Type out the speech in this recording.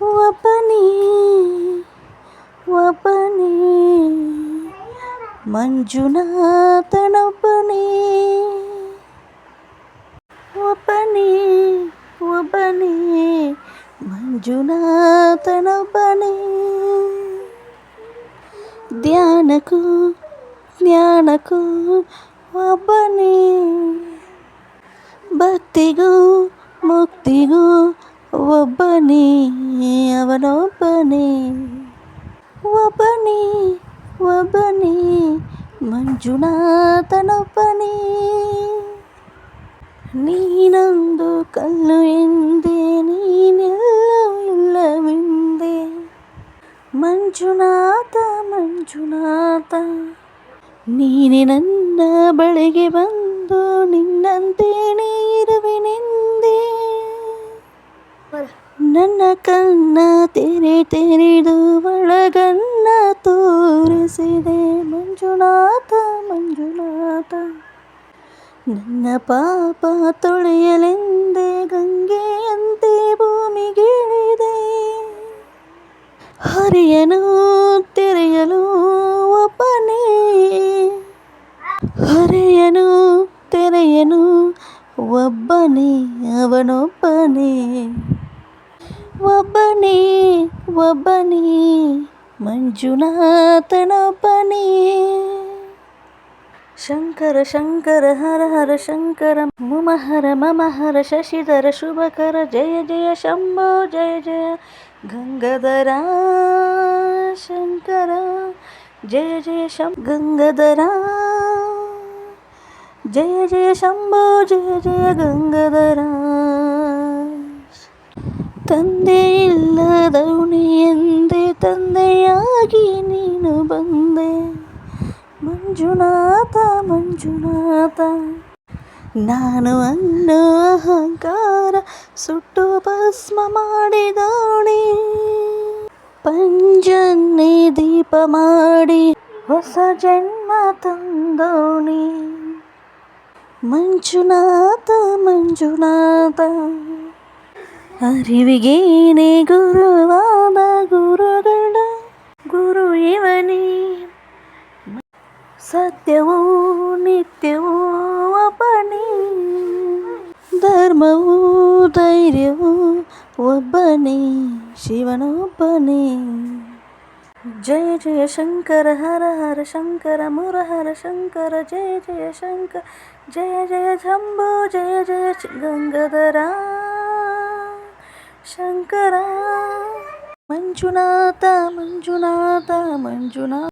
ಒಬ್ಬನೇ ಒಬ್ಬನೇ ಮಂಜುನಾಥನೊಬ್ಬನೇ ಒಬ್ಬನೇ ಒಬ್ಬನೇ ಮಂಜುನಾಥನೊಬ್ಬನೇ ಧ್ಯಾನಕ್ಕೂ ಜ್ಞಾನಕ್ಕೂ ಒಬ್ಬನೇ ಭಕ್ತಿಗೂ ಮುಕ್ತಿಗೂ ಒಬ್ಬನೇ ಅವನೊಬ್ಬನೇ ಒಬ್ಬನೇ ಒಬ್ಬನೇ ಮಂಜುನಾಥನೊಬ್ಬನೇ ನೀನೊಂದು ಕಲ್ಲು ಎಂದೆ ನೀನೆಲ್ಲೂ ಇಲ್ಲವೆಂದೆ ಮಂಜುನಾಥ ಮಂಜುನಾಥ ನೀನೆ ನನ್ನ ಬಳಿಗೆ ಬಂದು ನಿನ್ನಂತೆ ಇರುವೆನೆಂದೆ ನನ್ನ ಕಣ್ಣ ತೆರೆದು ಒಳಗಣ್ಣ ತೋರಿಸಿದೆ ಮಂಜುನಾಥ ಮಂಜುನಾಥ ನನ್ನ ಪಾಪ ತೊಳೆಯಲೆಂದೇ ಗಂಗೆಯಂತೆ ಭೂಮಿಗಿಳಿದೆ ಹರಿಯನು ತೆರೆಯಲು ಒಬ್ಬನೇ ಹರೆಯನು ತೆರೆಯನು ಒಬ್ಬನೇ ಅವನೊಬ್ಬನೇ ಒಬ್ಬನೇ ಒಬ್ಬನೇ ಮಂಜುನಾಥನೊಬ್ಬನೇ ಶಂಕರ ಶಂಕರ ಹರ ಹರ ಶಂಕರ ಮುಮಹರ ಮಮಹರ ಶಶಿಧರ ಶುಭಕರ ಜಯ ಜಯ ಶಂಭೋ ಜಯ ಜಯ ಗಂಗಾಧರ ಶಂಕರ ಜಯ ಜಯ ಗಂಗಾಧರ ಜಯ ಜಯ ಶಂಭೋ ಜಯ ಜಯ ಗಂಗಾಧರ ತಂದೆ ಇಲ್ಲದವನೇ ಎಂದೆ ತಂದೆಯಾಗಿ ನೀನು ಬಂದೆ ಮಂಜುನಾಥ ಮಂಜುನಾಥ ನಾನು ಅನ್ನೋ ಅಹಂಕಾರ ಸುಟ್ಟು ಭಸ್ಮ ಮಾಡಿದೋಣಿ ಪಂಜನ್ನೇ ದೀಪ ಮಾಡಿ ಹೊಸ ಜನ್ಮ ತಂದೋಣಿ ಮಂಜುನಾಥ ಮಂಜುನಾಥ ಅರಿವಿಗೇನೆ ಗುರುವಾದ ಗುರುಗಳ ಗುರು ಇವನೇ ಸತ್ಯವೂ ನಿತ್ಯವೂ ಒಬ್ಬನೇ ಧರ್ಮವೂ ಧೈರ್ಯವೂ ಒಬ್ಬನೇ ಶಿವನೊಬ್ಬನೇ ಜಯ ಜಯ ಶಂಕರ ಹರ ಹರ ಶಂಕರ ಮುರಹರ ಶಂಕರ ಜಯ ಜಯ ಶಂಕರ ಜಯ ಜಯ ಶಂಭೋ ಜಯ ಜಯ ಗಂಗಾಧರ ಶಂಕರ ಮಂಜುನಾಥ ಮಂಜುನಾಥ ಮಂಜುನಾಥ